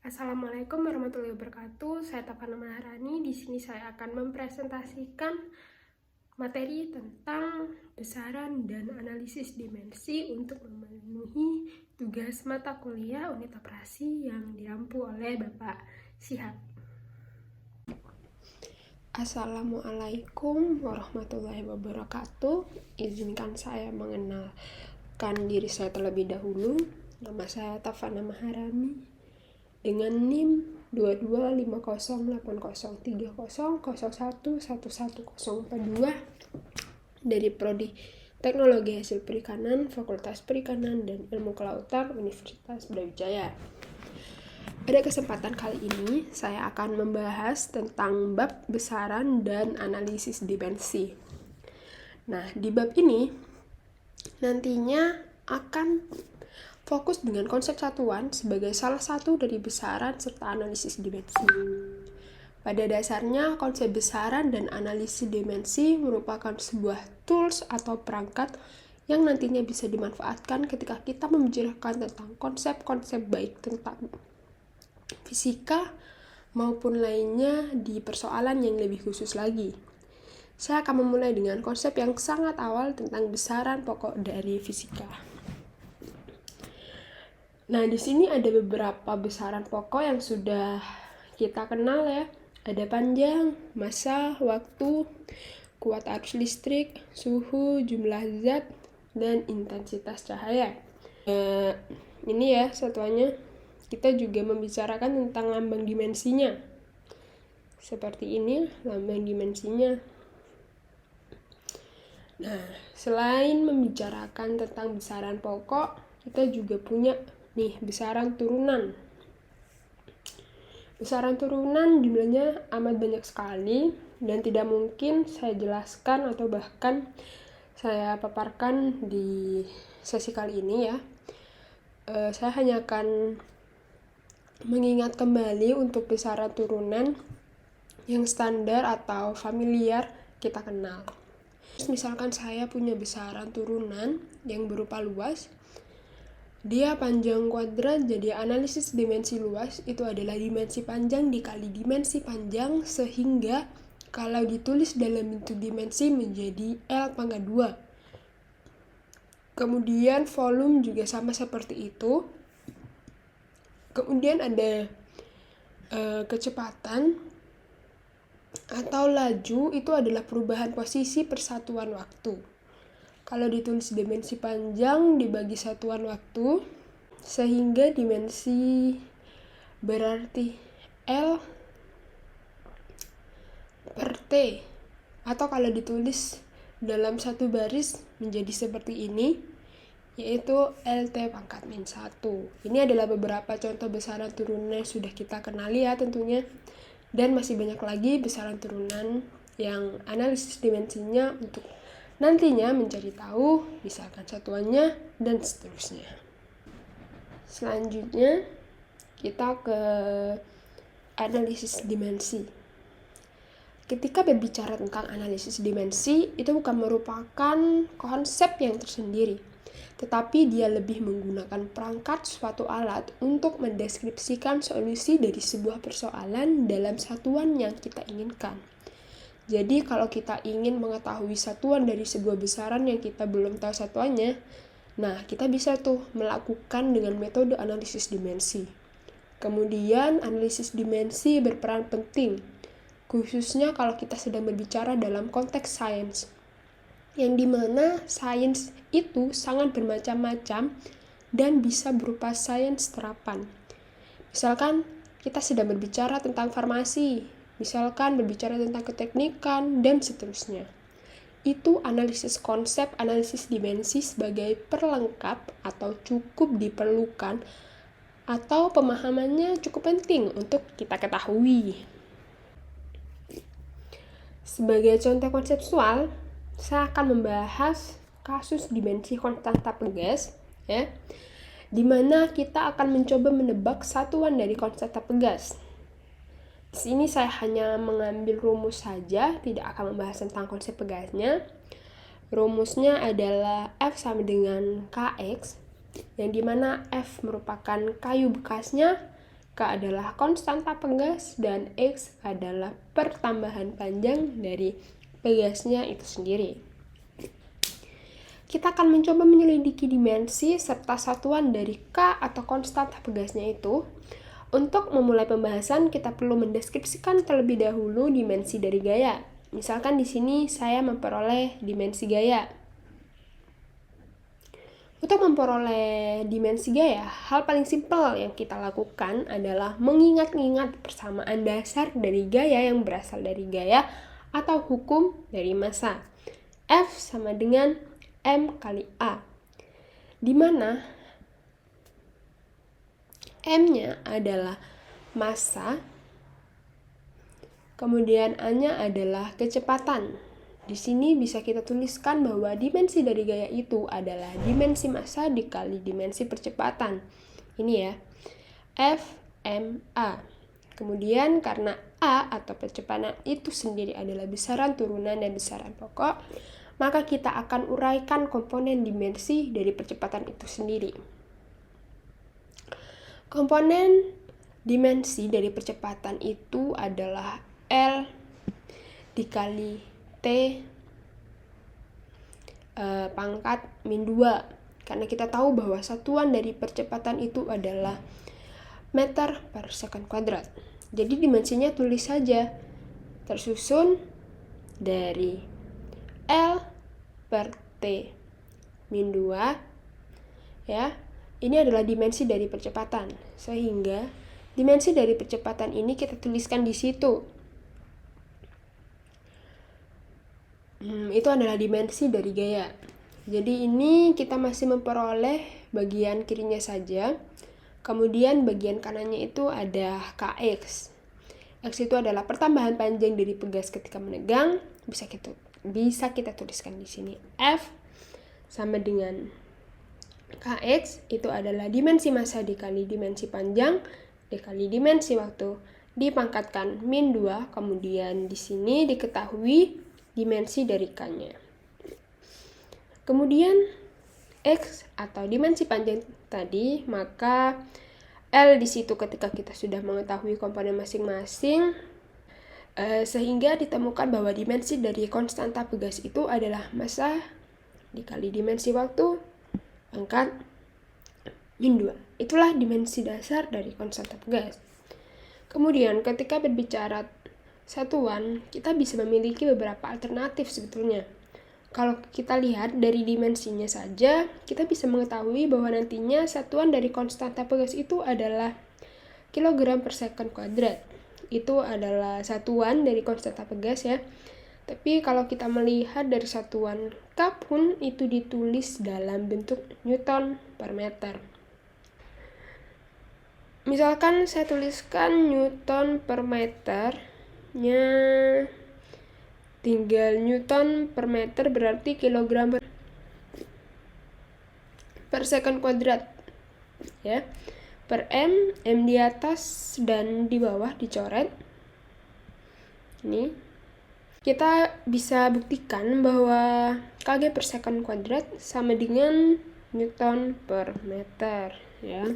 Assalamualaikum warahmatullahi wabarakatuh. Saya Tafana Maharani. Di sini saya akan mempresentasikan materi tentang besaran dan analisis dimensi untuk memenuhi tugas mata kuliah unit operasi yang diampu oleh Bapak Syihab. Assalamualaikum warahmatullahi wabarakatuh. Izinkan saya mengenalkan diri saya terlebih dahulu. Nama saya Tafana Maharani dengan NIM 22508030011142 dari Prodi Teknologi Hasil Perikanan, Fakultas Perikanan dan Ilmu Kelautan Universitas Brawijaya. Pada kesempatan kali ini, saya akan membahas tentang bab besaran dan analisis dimensi. Nah, di bab ini nantinya akan fokus dengan konsep satuan sebagai salah satu dari besaran serta analisis dimensi. Pada dasarnya, konsep besaran dan analisis dimensi merupakan sebuah tools atau perangkat yang nantinya bisa dimanfaatkan ketika kita membicarakan tentang konsep-konsep baik tentang fisika maupun lainnya di persoalan yang lebih khusus lagi. Saya akan memulai dengan konsep yang sangat awal tentang besaran pokok dari fisika. Nah, di sini ada beberapa besaran pokok yang sudah kita kenal ya. Ada panjang, massa, waktu, kuat arus listrik, suhu, jumlah zat, dan intensitas cahaya. Ini ya satuannya. Kita juga membicarakan tentang lambang dimensinya. Seperti ini lambang dimensinya. Nah, selain membicarakan tentang besaran pokok, kita juga punya besaran turunan. Besaran turunan jumlahnya amat banyak sekali dan tidak mungkin saya jelaskan atau bahkan saya paparkan di sesi kali ini ya. Saya hanya akan mengingat kembali untuk besaran turunan yang standar atau familiar kita kenal. Misalkan saya punya besaran turunan yang berupa luas, dia panjang kuadrat, jadi analisis dimensi luas itu adalah dimensi panjang dikali dimensi panjang, sehingga kalau ditulis dalam bentuk dimensi menjadi L pangkat 2. Kemudian volume juga sama seperti itu. Kemudian ada kecepatan atau laju, itu adalah perubahan posisi persatuan waktu. Kalau ditulis dimensi panjang dibagi satuan waktu, sehingga dimensi berarti L per T. Atau kalau ditulis dalam satu baris menjadi seperti ini, yaitu LT pangkat min 1. Ini adalah beberapa contoh besaran turunan yang sudah kita kenali ya tentunya. Dan masih banyak lagi besaran turunan yang analisis dimensinya untuk nantinya mencari tahu misalkan satuannya dan seterusnya. Selanjutnya kita ke analisis dimensi. Ketika berbicara tentang analisis dimensi, itu bukan merupakan konsep yang tersendiri, tetapi dia lebih menggunakan perangkat suatu alat untuk mendeskripsikan solusi dari sebuah persoalan dalam satuan yang kita inginkan. Jadi kalau kita ingin mengetahui satuan dari sebuah besaran yang kita belum tahu satuannya, nah kita bisa tuh melakukan dengan metode analisis dimensi. Kemudian analisis dimensi berperan penting, khususnya kalau kita sedang berbicara dalam konteks sains, yang dimana sains itu sangat bermacam-macam dan bisa berupa sains terapan. Misalkan kita sedang berbicara tentang farmasi, misalkan berbicara tentang keteknikan, dan seterusnya. Itu analisis konsep, analisis dimensi sebagai perlengkap atau cukup diperlukan atau pemahamannya cukup penting untuk kita ketahui. Sebagai contoh konseptual, saya akan membahas kasus dimensi konstan tapel gas, ya, di mana kita akan mencoba menebak satuan dari konstan tapel gas. Di sini saya hanya mengambil rumus saja, tidak akan membahas tentang konsep gasnya. Rumusnya adalah F sama dengan Kx, yang dimana F merupakan kayu bekasnya, K adalah konstanta pegas, dan X adalah pertambahan panjang dari pegasnya itu sendiri. Kita akan mencoba menyelidiki dimensi serta satuan dari K atau konstanta pegasnya itu. Untuk memulai pembahasan, kita perlu mendeskripsikan terlebih dahulu dimensi dari gaya. Misalkan di sini saya memperoleh dimensi gaya. Untuk memperoleh dimensi gaya, hal paling simpel yang kita lakukan adalah mengingat-ingat persamaan dasar dari gaya yang berasal dari gaya atau hukum dari massa. F sama dengan M kali A, di mana M-nya adalah massa, kemudian A-nya adalah kecepatan. Di sini bisa kita tuliskan bahwa dimensi dari gaya itu adalah dimensi massa dikali dimensi percepatan. Ini ya, F, M, A. Kemudian karena A atau percepatan itu sendiri adalah besaran turunan dan besaran pokok, maka kita akan uraikan komponen dimensi dari percepatan itu sendiri. Komponen dimensi dari percepatan itu adalah L dikali T pangkat min 2, karena kita tahu bahwa satuan dari percepatan itu adalah meter per second kuadrat. Jadi dimensinya tulis saja, tersusun dari L per T min 2 ya. Ini adalah dimensi dari percepatan, sehingga dimensi dari percepatan ini kita tuliskan di situ. Itu adalah dimensi dari gaya. Jadi ini kita masih memperoleh bagian kirinya saja. Kemudian bagian kanannya itu ada Kx. X itu adalah pertambahan panjang dari pegas ketika menegang. Bisa kita tuliskan di sini. F sama dengan Kx itu adalah dimensi massa dikali dimensi panjang dikali dimensi waktu dipangkatkan min 2. Kemudian di sini diketahui dimensi dari K-nya. Kemudian X atau dimensi panjang tadi, maka L di situ ketika kita sudah mengetahui komponen masing-masing, sehingga ditemukan bahwa dimensi dari konstanta pegas itu adalah massa dikali dimensi waktu pangkat min 2. Itulah dimensi dasar dari konstanta pegas. Kemudian ketika berbicara satuan, kita bisa memiliki beberapa alternatif sebetulnya. Kalau kita lihat dari dimensinya saja, kita bisa mengetahui bahwa nantinya satuan dari konstanta pegas itu adalah kilogram per second kuadrat. Itu adalah satuan dari konstanta pegas ya. Tapi kalau kita melihat dari satuan K pun itu ditulis dalam bentuk Newton per meter. Misalkan saya tuliskan Newton per meter, tinggal Newton per meter berarti kilogram per second kuadrat ya, per M di atas dan di bawah dicoret. Ini kita bisa buktikan bahwa kg per second kuadrat sama dengan Newton per meter ya.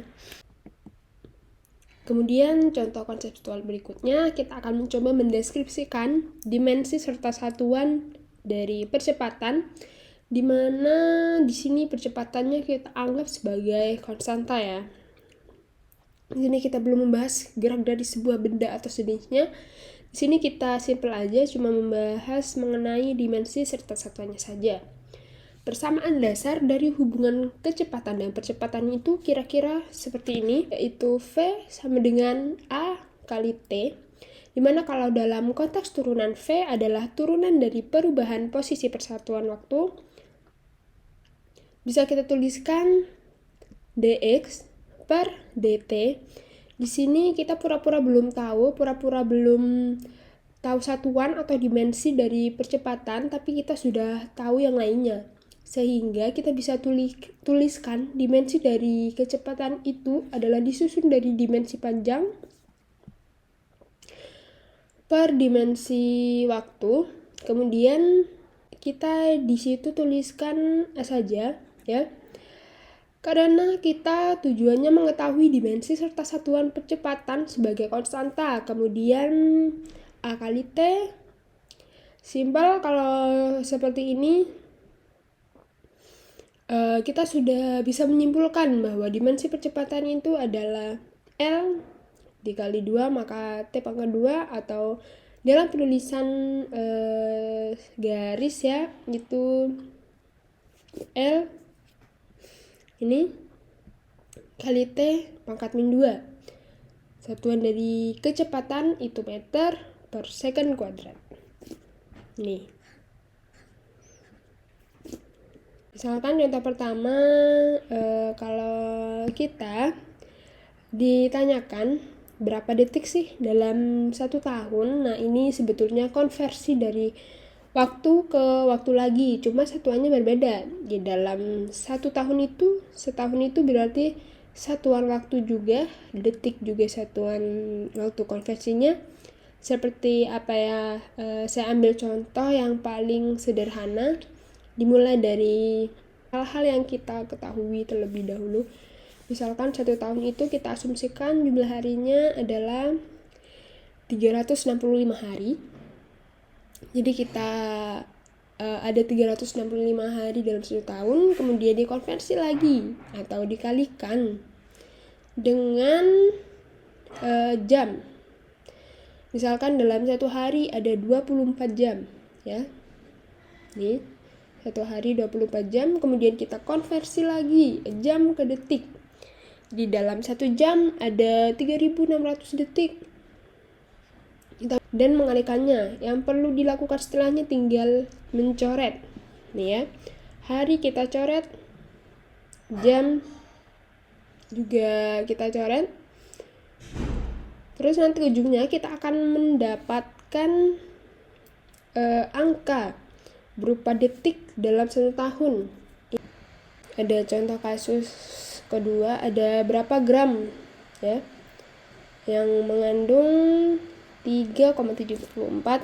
Kemudian contoh konseptual berikutnya, kita akan mencoba mendeskripsikan dimensi serta satuan dari percepatan, di mana di sini percepatannya kita anggap sebagai konstanta ya. Di sini kita belum membahas gerak dari sebuah benda atau sejenisnya. Di sini kita simpel aja, cuma membahas mengenai dimensi serta satuannya saja. Persamaan dasar dari hubungan kecepatan dan percepatan itu kira-kira seperti ini, yaitu V sama dengan A kali T, dimana kalau dalam konteks turunan V adalah turunan dari perubahan posisi persatuan waktu, bisa kita tuliskan dx per dt. Di sini kita pura-pura belum tahu satuan atau dimensi dari percepatan, tapi kita sudah tahu yang lainnya. Sehingga kita bisa tuliskan dimensi dari kecepatan itu adalah disusun dari dimensi panjang per dimensi waktu. Kemudian kita di situ tuliskan saja ya. Karena kita tujuannya mengetahui dimensi serta satuan percepatan sebagai konstanta. Kemudian A kali T. Simpel kalau seperti ini kita sudah bisa menyimpulkan bahwa dimensi percepatan itu adalah L dikali 2 maka T pangkat 2, atau dalam penulisan garis ya, itu L ini kali T pangkat min 2. Satuan dari kecepatan itu meter per second kuadrat. Nih. Misalkan contoh pertama, kalau kita ditanyakan berapa detik sih dalam 1 tahun. Nah, ini sebetulnya konversi dari waktu ke waktu lagi, cuma satuannya berbeda. Di dalam 1 tahun itu, setahun itu berarti satuan waktu juga, detik juga satuan waktu konversinya. Seperti apa ya, saya ambil contoh yang paling sederhana, dimulai dari hal-hal yang kita ketahui terlebih dahulu. Misalkan 1 tahun itu kita asumsikan jumlah harinya adalah 365 hari. Jadi kita ada 365 hari dalam 1 tahun, kemudian dikonversi lagi atau dikalikan dengan jam. Misalkan dalam 1 hari ada 24 jam ya. Nih, 1 hari 24 jam, kemudian kita konversi lagi jam ke detik. Di dalam 1 jam ada 3600 detik. Dan mengalikannya, yang perlu dilakukan setelahnya tinggal mencoret. Nih ya, hari kita coret, jam juga kita coret. Terus nanti ujungnya kita akan mendapatkan angka berupa detik dalam 1 tahun. Ada contoh kasus kedua, ada berapa gram ya yang mengandung 3,74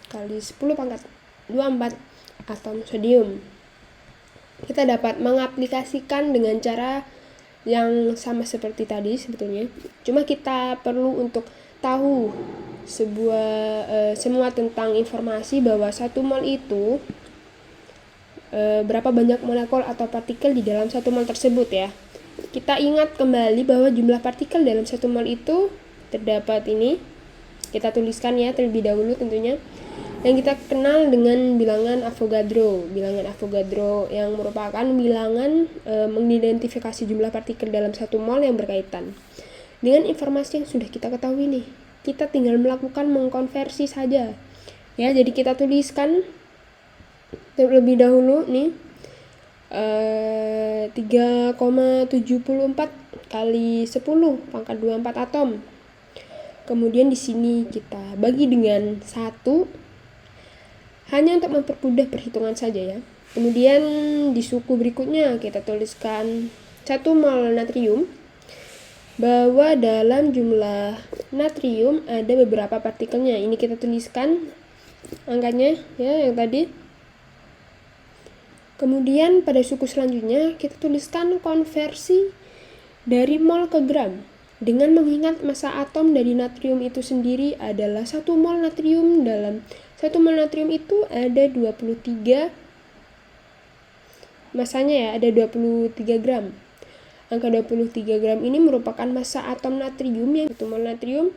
kali 10 pangkat 24 atom sodium. Kita dapat mengaplikasikan dengan cara yang sama seperti tadi sebetulnya. Cuma kita perlu untuk tahu semua tentang informasi bahwa 1 mol itu berapa banyak molekul atau partikel di dalam 1 mol tersebut ya. Kita ingat kembali bahwa jumlah partikel dalam 1 mol itu terdapat ini. Kita tuliskan ya terlebih dahulu tentunya. Yang kita kenal dengan bilangan Avogadro. Bilangan Avogadro yang merupakan bilangan mengidentifikasi jumlah partikel dalam 1 mol yang berkaitan. Dengan informasi yang sudah kita ketahui nih, kita tinggal melakukan mengkonversi saja. Ya, jadi kita tuliskan terlebih dahulu nih 3,74 kali 10 pangkat 24 atom. Kemudian di sini kita bagi dengan 1 hanya untuk mempermudah perhitungan saja ya. Kemudian di suku berikutnya kita tuliskan 1 mol natrium, bahwa dalam jumlah natrium ada beberapa partikelnya. Ini kita tuliskan angkanya ya yang tadi. Kemudian pada suku selanjutnya kita tuliskan konversi dari mol ke gram. Dengan mengingat massa atom dari natrium itu sendiri adalah 1 mol natrium. Dalam 1 mol natrium itu ada 23, massanya ya ada 23 gram. Angka 23 gram ini merupakan massa atom natrium yang 1 mol natrium.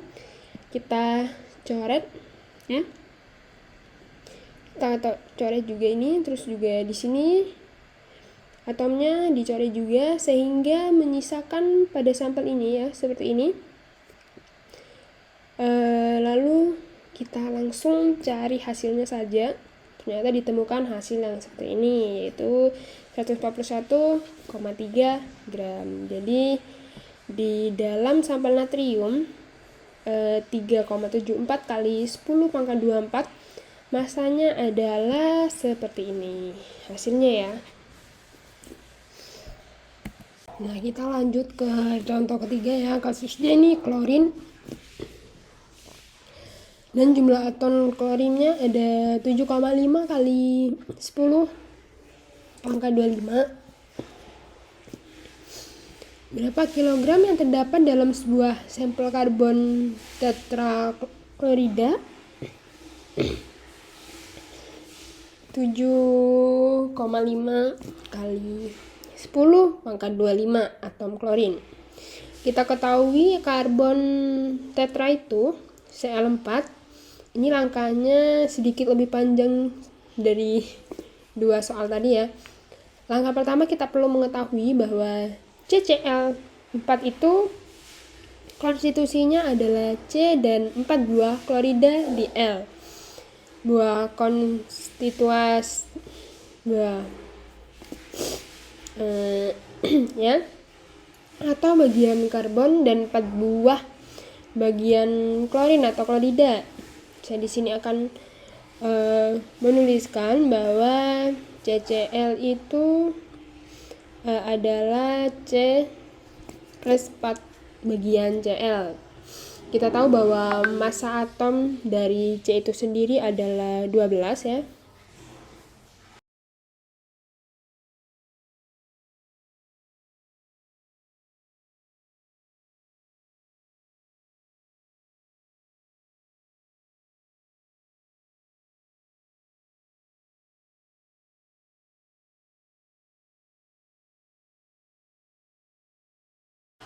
Kita coret ya. Kita coret juga ini, terus juga di sini atomnya dicoret juga sehingga menyisakan pada sampel ini ya seperti ini. Lalu kita langsung cari hasilnya saja. Ternyata ditemukan hasil yang seperti ini, yaitu 141,3 gram. Jadi di dalam sampel natrium 3,74 kali 10 pangkat 24 masanya adalah seperti ini hasilnya ya. Nah, kita lanjut ke contoh ketiga ya, kasusnya ini klorin. Dan jumlah atom klorinnya ada 7,5 kali 10 pangkat 25. Berapa kilogram yang terdapat dalam sebuah sampel karbon tetraklorida? 7,5 kali 10 pangkat 25 atom klorin. Kita ketahui karbon tetra itu Cl4. Ini langkahnya sedikit lebih panjang dari dua soal tadi ya. Langkah pertama kita perlu mengetahui bahwa CCl4 itu konstitusinya adalah C dan 4 buah klorida di L. Buah konstituas ya, atau bagian karbon, dan 4 buah bagian klorin atau klorida. Saya di sini akan menuliskan bahwa CCl itu adalah C plus 4 bagian Cl. Kita tahu bahwa massa atom dari C itu sendiri adalah 12 ya.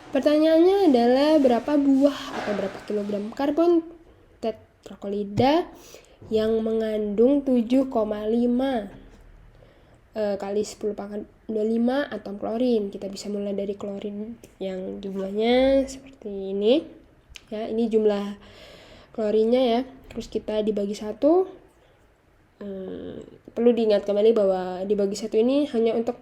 Pertanyaannya adalah berapa buah atau berapa kilogram karbon tetraklorida yang mengandung 7,5 kali 10 pangkat 25 atom klorin. Kita bisa mulai dari klorin yang jumlahnya seperti ini ya, ini jumlah klorinnya ya, terus kita dibagi 1. Perlu diingat kembali bahwa dibagi 1 ini hanya untuk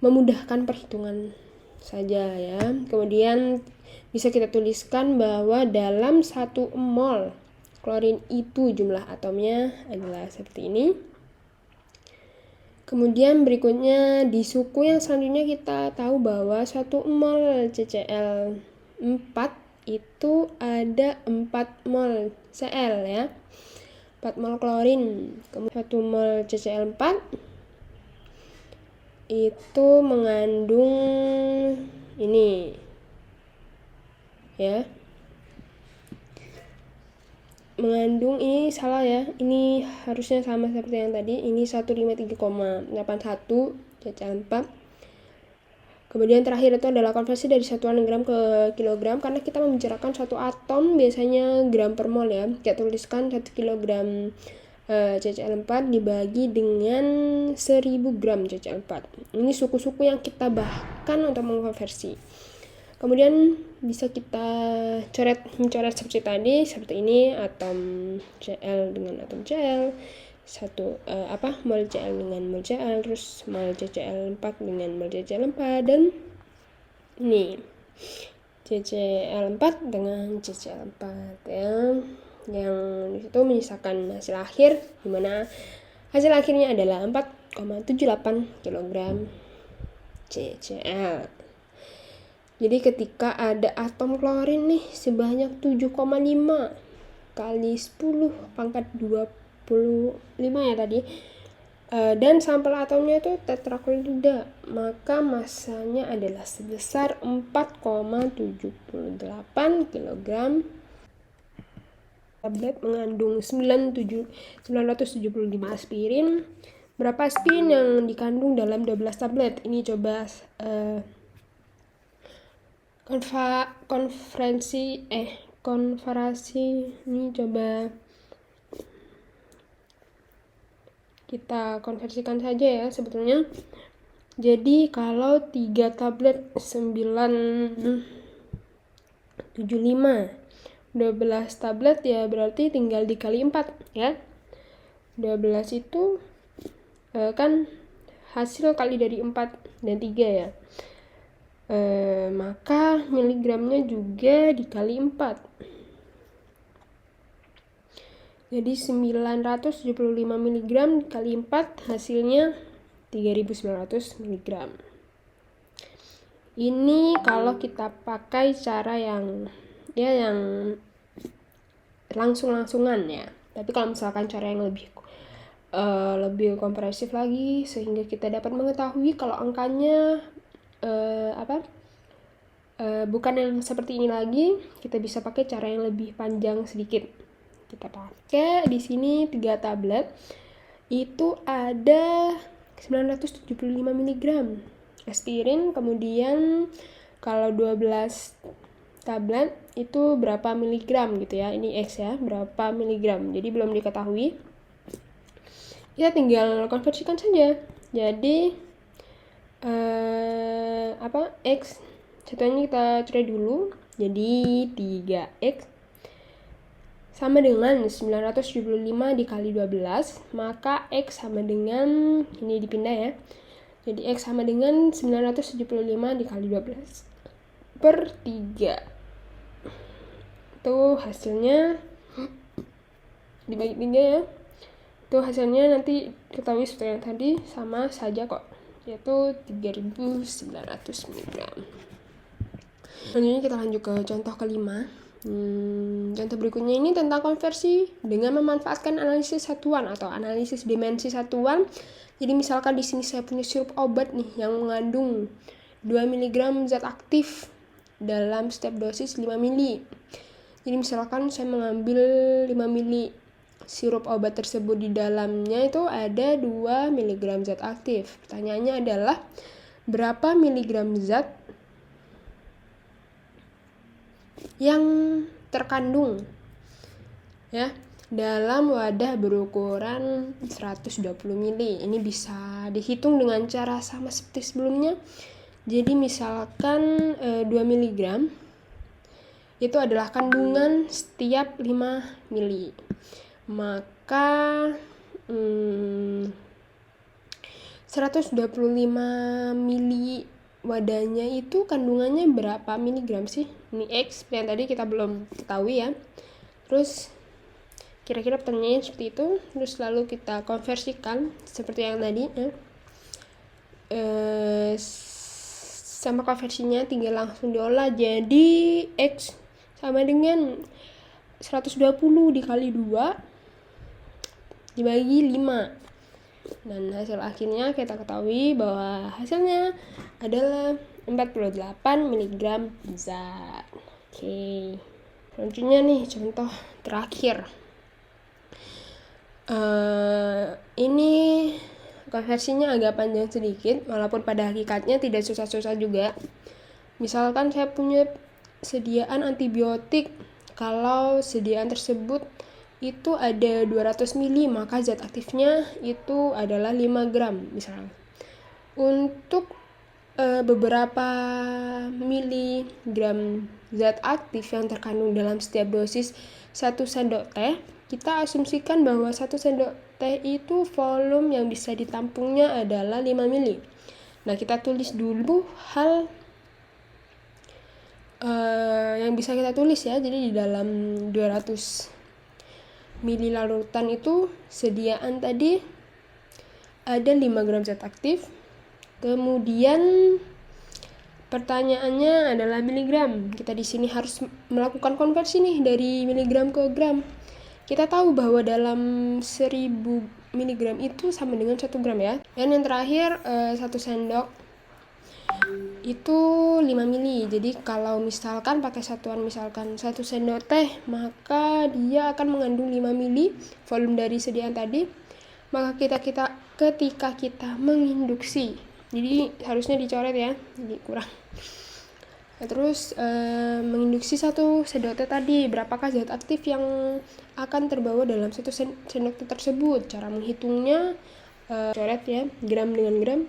memudahkan perhitungan saja ya. Kemudian bisa kita tuliskan bahwa dalam 1 mol klorin itu jumlah atomnya adalah seperti ini. Kemudian berikutnya di suku yang selanjutnya kita tahu bahwa 1 mol CCl4 itu ada 4 mol Cl ya, 4 mol klorin. Kemudian 1 mol CCl4 itu mengandung ini ya, mengandung, ini salah ya, ini harusnya sama seperti yang tadi, ini 153,81 CCl4. Kemudian terakhir itu adalah konversi dari satuan gram ke kilogram, karena kita membicarakan satu atom biasanya gram per mol ya. Kita tuliskan 1 kilogram CCl4 dibagi dengan 1000 gram CCl4. Ini suku-suku yang kita bahkan untuk mengkonversi. Kemudian bisa kita mencoret seperti tadi, seperti ini, atom Cl dengan atom Cl, mol Cl dengan mol Cl, terus mol CCl4 dengan mol CCl4, dan ini CCl4 dengan CCl4 ya, yang disitu menyisakan hasil akhir, dimana hasil akhirnya adalah 4,78 kg CCl. Jadi ketika ada atom klorin nih sebanyak 7,5 kali 10 pangkat 25 ya tadi, dan sampel atomnya itu tetraklorida, maka masanya adalah sebesar 4,78 kg. Tablet mengandung 975 aspirin. Berapa aspirin yang dikandung dalam 12 tablet? Ini coba konversi ini coba kita konversikan saja ya sebetulnya. Jadi kalau 3 tablet 975, 12 tablet ya berarti tinggal dikali 4 ya. 12 itu kan hasil kali dari 4 dan 3 ya. Maka miligramnya juga dikali 4. Jadi 975 mg dikali 4 hasilnya 3900 mg. Ini kalau kita pakai cara yang langsung-langsungan ya. Tapi kalau misalkan cara yang lebih kompresif lagi sehingga kita dapat mengetahui kalau angkanya bukan yang seperti ini lagi, kita bisa pakai cara yang lebih panjang sedikit. Kita pakai di sini 3 tablet, itu ada 975 mg aspirin, kemudian kalau 12 tablet itu berapa miligram gitu ya, ini X ya, berapa miligram, jadi belum diketahui. Kita tinggal konversikan saja. Jadi X satuannya kita coret dulu, jadi 3X sama dengan 975 dikali 12, maka X sama dengan, ini dipindah ya, jadi X sama dengan 975 dikali 12 per 3. Itu hasilnya dibagi 3 ya. Itu hasilnya nanti ketahui seperti yang tadi, sama saja kok, yaitu 3900 mg. Selanjutnya kita lanjut ke contoh kelima. Contoh berikutnya ini tentang konversi dengan memanfaatkan analisis satuan atau analisis dimensi satuan. Jadi misalkan di sini saya punya sirup obat nih yang mengandung 2 mg zat aktif dalam setiap dosis 5 mili. Jadi misalkan saya mengambil 5 mili sirup obat tersebut, di dalamnya itu ada 2 mg zat aktif. Pertanyaannya adalah berapa miligram zat yang terkandung ya dalam wadah berukuran 120 mili. Ini bisa dihitung dengan cara sama seperti sebelumnya. Jadi misalkan 2 mg itu adalah kandungan setiap 5 mili. Maka 125 mili wadahnya itu kandungannya berapa miligram sih? Ini X yang tadi kita belum ketahui ya. Terus kira-kira pertanyaannya seperti itu. Terus lalu kita konversikan seperti yang tadi ya. Sama konversinya tinggal langsung diolah, jadi X sama dengan 120 dikali 2 dibagi 5. Dan hasil akhirnya kita ketahui bahwa hasilnya adalah 48 mg zat. Oke. Selanjutnya nih contoh terakhir. Ini konversinya agak panjang sedikit, walaupun pada hakikatnya tidak susah-susah juga. Misalkan saya punya sediaan antibiotik, kalau sediaan tersebut itu ada 200 mili, maka zat aktifnya itu adalah 5 gram misalnya. Untuk beberapa miligram zat aktif yang terkandung dalam setiap dosis 1 sendok teh, kita asumsikan bahwa 1 sendok teh itu volume yang bisa ditampungnya adalah 5 mili. Nah, kita tulis dulu hal yang bisa kita tulis ya. Jadi di dalam 200 mili larutan itu sediaan tadi ada 5 gram zat aktif. Kemudian pertanyaannya adalah miligram. Kita di sini harus melakukan konversi nih dari miligram ke gram. Kita tahu bahwa dalam 1000 miligram itu sama dengan 1 gram ya. Dan yang terakhir 1 sendok itu 5 mili. Jadi kalau misalkan pakai satuan misalkan 1 sendok teh, maka dia akan mengandung 5 mili volume dari sediaan tadi. Maka ketika kita menginduksi, jadi harusnya dicoret ya, jadi kurang. Nah, terus menginduksi 1 sendok teh tadi, berapakah zat aktif yang akan terbawa dalam 1 sendok teh tersebut? Cara menghitungnya coret ya, gram dengan gram,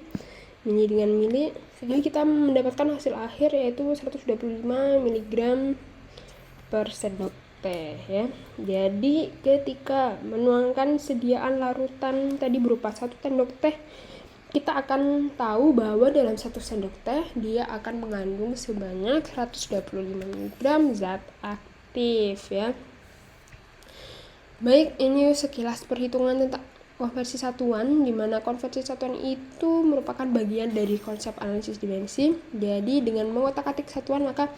mili dengan mili, sehingga kita mendapatkan hasil akhir yaitu 125 mg per sendok teh ya. Jadi ketika menuangkan sediaan larutan tadi berupa 1 sendok teh, kita akan tahu bahwa dalam 1 sendok teh dia akan mengandung sebanyak 125 mg zat aktif ya. Baik, ini sekilas perhitungan tentang konversi satuan, di mana konversi satuan itu merupakan bagian dari konsep analisis dimensi. Jadi dengan mengotak-atik satuan maka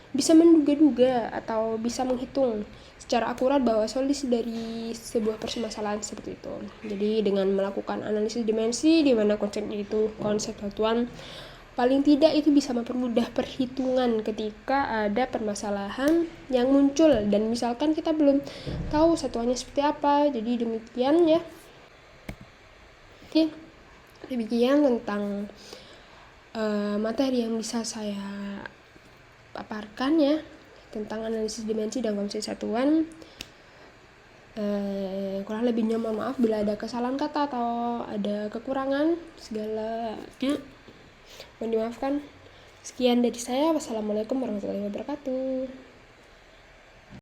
bisa menduga-duga atau bisa menghitung secara akurat bahwa solusi dari sebuah permasalahan seperti itu. Jadi dengan melakukan analisis dimensi, di mana konsepnya itu konsep satuan, Paling tidak itu bisa mempermudah perhitungan ketika ada permasalahan yang muncul dan misalkan kita belum tahu satuannya seperti apa. Jadi demikian ya. Oke, demikian tentang materi yang bisa saya paparkan ya tentang analisis dimensi dan konsep satuan. Kurang lebihnya mohon maaf bila ada kesalahan kata atau ada kekurangan, segalanya mohon dimaafkan. Sekian dari saya. Wassalamualaikum warahmatullahi wabarakatuh.